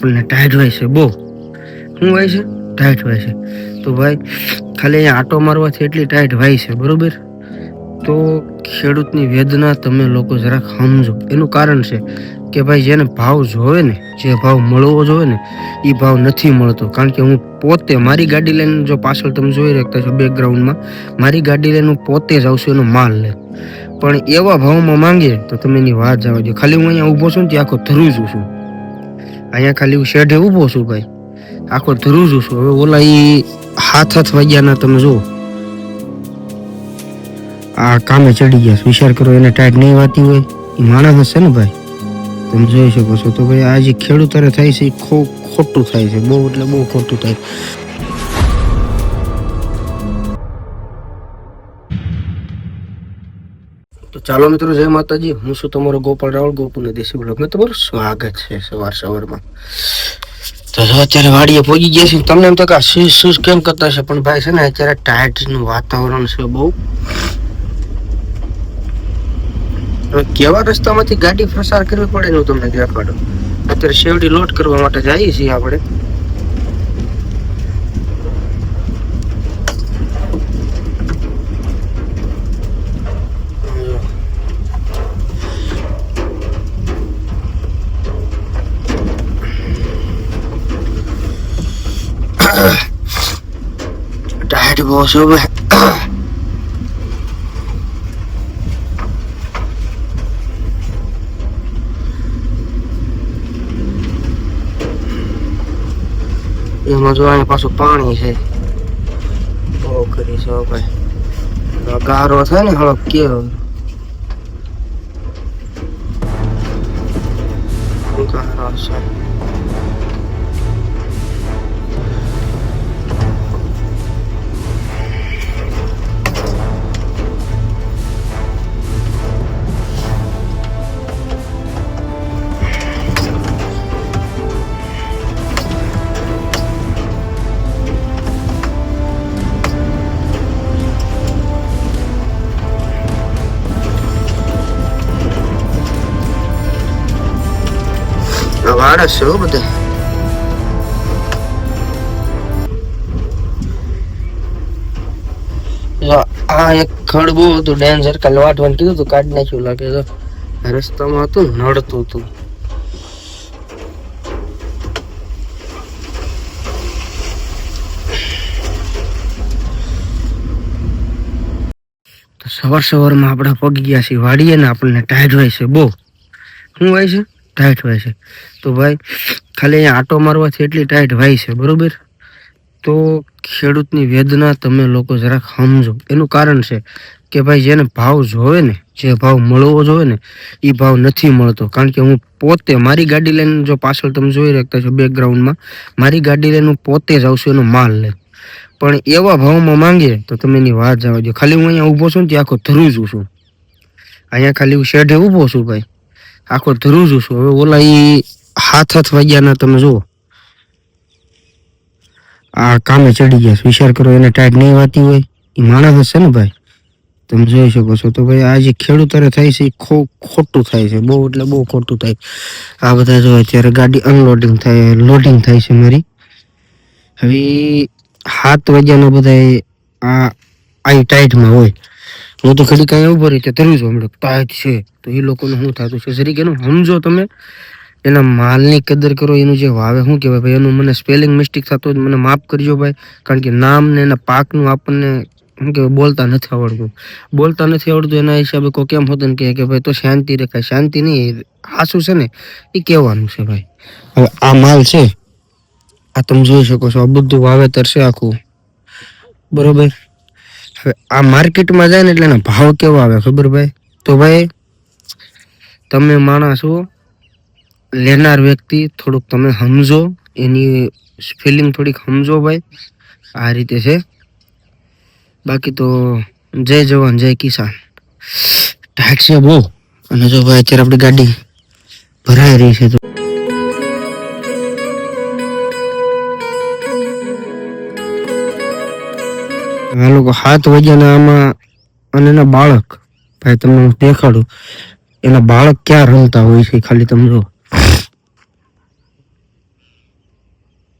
આપણને ટાઈટ હોય છે બહુ. શું હોય છે? ટાઈટ હોય છે. તો ભાઈ ખાલી અહીંયા આટો મારવાથી એટલી ટાઈટ હોય છે, બરોબર? તો ખેડૂતની વેદના તમે લોકો જરાક સમજો. એનું કારણ છે કે ભાઈ જેને ભાવ જોવે ને, જે ભાવ મળવો જોઈએ ને, એ ભાવ નથી મળતો. કારણ કે હું પોતે મારી ગાડી લઈને, જો પાછળ તમે જોઈ શકતા છો બેકગ્રાઉન્ડમાં, મારી ગાડી લઈને હું પોતે જ આવશું એનો માલ લે. પણ એવા ભાવમાં માંગીએ તો તમે એની વાત જવા દો. ખાલી હું અહીંયા ઊભો છું ને ત્યાં આખો ધ્રુજું છું. અહીંયા ખાલી હું શેઢે ઊભો છું ભાઈ, આખો ધ્રુજું છું. હવે ઓલા એ હાથ વાગ્યાના તમે જુઓ, આ કામે ચડી ગયા. વિચાર કરો, એને ટાઈટ નહીં વાતી હોય, એ માણસ હશે ને ભાઈ. તમે જોઈ શકો છો. તો ભાઈ આ જે ખેડૂતોને થાય છે એ ખોટું થાય છે, બહુ એટલે બહુ ખોટું થાય. તો ચાલો મિત્રો, જય માતાજી. હું છું તમારો ગોપાલ રાવળ, ગોપુને દેશી બ્લોગમાં તમારું સ્વાગત છે સવારમાં. તો અત્યારે વાડીએ પહોંચી ગયા છે. તમને એમ તો કે શૂઝ કેમ કરતા છે, પણ ભાઈ છે ને અત્યારે ટાઈટનું વાતાવરણ છે બહુ. કેવા રસ્તામાંથી ગાડી પ્રસાર કરવી પડે એનું તમને દેખાડો. અત્યારે શેવડી લોડ કરવા માટે જઈએ છીએ આપણે. ટાઈટ બહુ છે ભાઈ. એમાં જો અહીંયા પાછું પાણી છે, બહુ કરી છે ભાઈ. ગારો થાય ને હળક કેવો ગારો છે. વાડા છે બધા. આ એક ખડ બહુ હતું ડેન્જર. કાલે વાટવાનું કીધું હતું, કાઢી નાખ્યું લાગે છે. રસ્તામાં હતું, નડતું હતું. તો સવારમાં આપણે પગી ગયા છીએ વાડીએ ને. આપણને ટાઈટ હોય છે બહુ. શું હોય છે? ટાઈટ હોય છે. તો ભાઈ ખાલી અહીંયા આટો મારવાથી એટલી ટાઈટ હોય છે, બરોબર? તો ખેડૂતની વેદના તમે લોકો જરાક સમજો. એનું કારણ છે કે ભાઈ જેને ભાવ જોવે ને, જે ભાવ મળવો જોઈએ ને, એ ભાવ નથી મળતો. કારણ કે હું પોતે મારી ગાડી લઈને, જો પાછળ તમે જોઈ શકતા છો બેકગ્રાઉન્ડમાં, મારી ગાડી લઈને હું પોતે જ આવશું એનો માલ લે. પણ એવા ભાવમાં માંગીએ તો તમે એની વાત જવા દો. ખાલી હું અહીંયા ઊભો છું ને ત્યાં આખો ધ્રુજું છું. અહીંયા ખાલી હું શેઢે ઊભો છું ભાઈ, આખો ધ્રુજું છું. હવે ઓલા એ હાથ વાગ્યાના તમે જુઓ, આ કામે ચડી ગયા. વિચાર કરો, એને ટાઈટ નહીં વાતી હોય, એ માણસ હશે ને ભાઈ. તમે જોઈ શકો છો. તો ભાઈ આ જે ખેડૂતોને થાય છે એ ખોટું થાય છે, બહુ એટલે બહુ ખોટું થાય. આ બધા જો અત્યારે ગાડી અનલોડિંગ થાય, લોડિંગ થાય છે મારી. હવે 7 વાગ્યાના બધા આ ટાઈટમાં હોય. હું તો ઘડી કાંઈ ઉભો રહી ત્યાં ધરું છું, ટાઈટ છે. તો એ લોકોને શું થતું છે જરીક એનું સમજો તમે. એના માલની કદર કરો. એનું જે વાવે શું કહેવાય ભાઈ, એનું મને સ્પેલિંગ મિસ્ટેક થતો હોય મને માફ કરજો ભાઈ. કારણ કે નામ ને એના પાકનું આપણને શું કહેવાય બોલતા નથી આવડતું. એના હિસાબે કોઈ કેમ હોતું ને કે ભાઈ તો શાંતિ રખાય. શાંતિ નહીં, હાસું છે ને એ કહેવાનું છે ભાઈ. હવે આ માલ છે, આ તમે જોઈ શકો છો, આ બધું વાવેતર છે આખું, બરોબર? હવે આ માર્કેટમાં જાય ને એટલે એના ભાવ કેવા આવે ખબર ભાઈ? તો ભાઈ તમે માણસો, લેનાર વ્યક્તિ થોડુંક તમે સમજો, એની ફિલિંગ થોડીક સમજો ભાઈ. આ રીતે છે. બાકી તો જય જવાન જય કિસાન. ટાઈટ છે બહુ. અને જો ભાઈ અત્યારે આપણી ગાડી ભરાઈ રહી છે. તો આ લોકો 7 વાગ્યાના આમાં, અને એના બાળક ભાઈ તમને હું દેખાડું, એના બાળક ક્યાં રમતા હોય છે ખાલી તમે જો.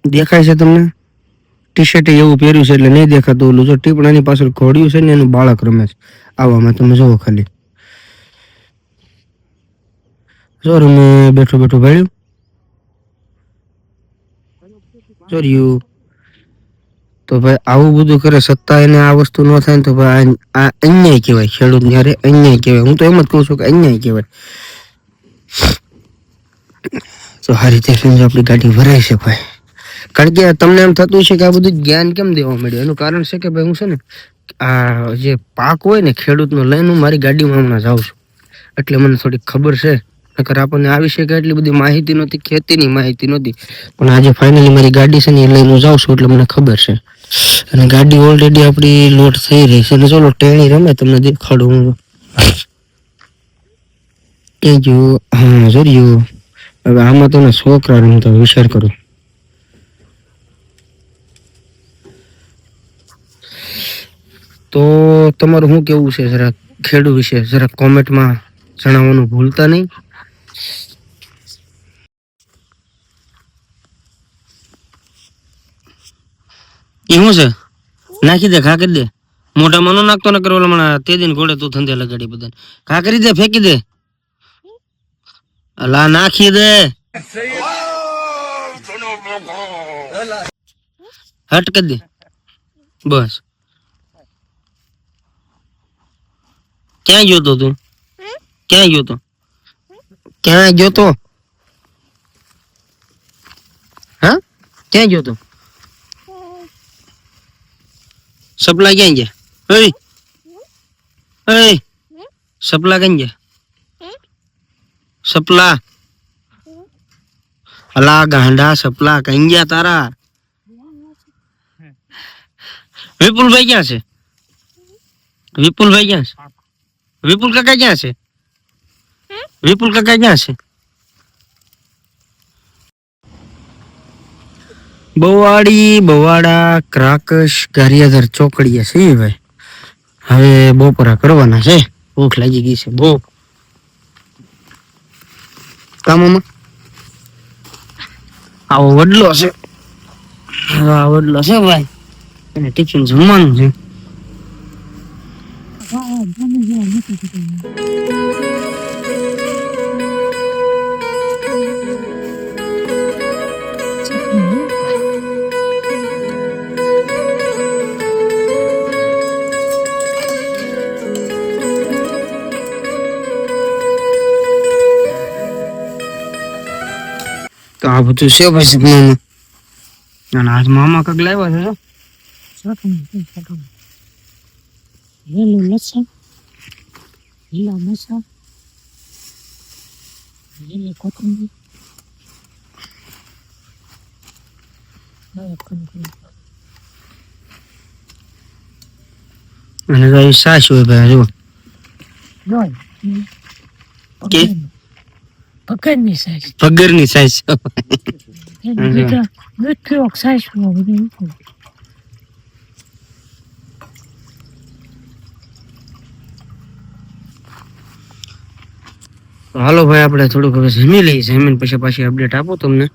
દેખાય છે તમને? ટી શર્ટ એવું પહેર્યું છે એટલે નહીં દેખાતું. ઓલું જો ટીપણાની પાછળ ઘોડ્યું છે ને એનું બાળક રમે છે. આવામાં તમે જોવો ખાલી. જો રમે બેઠો બેઠો ભાડ્યું. જોર્યું. તો ભાઈ આવું બધું કરે છતાં એને આ વસ્તુ ન થાય ને તો ભાઈ આ અન્યાય કહેવાય. ખેડૂત યારે અન્યાય કહેવાય. હું તો એમ જ કહું છું કે અન્યાય કહેવાય. તો આ રીતે સમજો આપણી ગાડી ભરાય છે ભાઈ. કારણ કે તમને એમ થતું છે કે આ બધું જ્ઞાન કેમ દેવા મળ્યું? એનું કારણ છે કે ભાઈ હું છે ને આ જે પાક હોય ને ખેડૂતનો લઈને હું મારી ગાડીમાં હમણાં જાઉં છું. એટલે મને થોડી ખબર છે. નકર આપણને આ વિશે કે એટલી બધી માહિતી નહોતી, ખેતીની માહિતી નહોતી. પણ આજે ફાઇનલી મારી ગાડી છે ને એ લઈને હું જાઉં છું એટલે મને ખબર છે. અને ગાડી ઓલરેડી આપણી લોડ થઈ રહી છે. અને ચલો ટેણી રમે તમને દેખાડું હું. એ જો હા જોયું. હવે આમાં તમે છોકરા રમતા વિચાર કરો. તો તમારું શું કેવું છે જરા ખેડૂત વિશે જરા કોમેન્ટમાં જણાવવાનું ભૂલતા નહીં. એ શું છે? નાખી દે, ઘા કરી દે. મોઢામાં નો નાખતો ન કરો. હમણાં તે દિન ઘોડે તું ધંધે લગાડી બધાને. ઘા કરી દે, ફેંકી દે. અલા નાખી દે. હટ કરી દે બસ. ક્યાં ગયો તો તું? ક્યાં ગયો તો? ક્યાં ગયો તો? હા ક્યાં ગયો તો? સપલા ક્યાં ગયા? સપલા ક્યાં ગયા? સપલા અલા ગાંડા સપલા કઈ ગયા તારા? વિપુલભાઈ ક્યાં છે? વિપુલભાઈ ક્યાં છે? વિપુલ કાકા ક્યાં છે? વિપુલ કાકા ક્યાં છે? બવાડી બવાડા ક્રાકશ ગારિયાધર ચોકડીએ છે ભાઈ. હવે બપોરા કરવાના છે. ભૂખ લાગી ગઈ છે બહુ. કામમાં આવો વડલો છે. આ વડલો છે ભાઈ. એને ટિફિન જમવાનું છે. તો આ બધું છે પછી મામા. અને આજ મામા કઈક લાવ્યા છે. લીલું લસણ, લીલા મરચાં, લીલી કોથમીર, અને કઈ સાસ હોય ભાઈ જો. કે પગરની સાઈઝ. પગરની સાઈઝ. મીઠો સાઈઝ. હાલો ભાઈ આપણે થોડુંક હવે જમી લઈએ. જમીન પછી પાછી અપડેટ આપો તમને.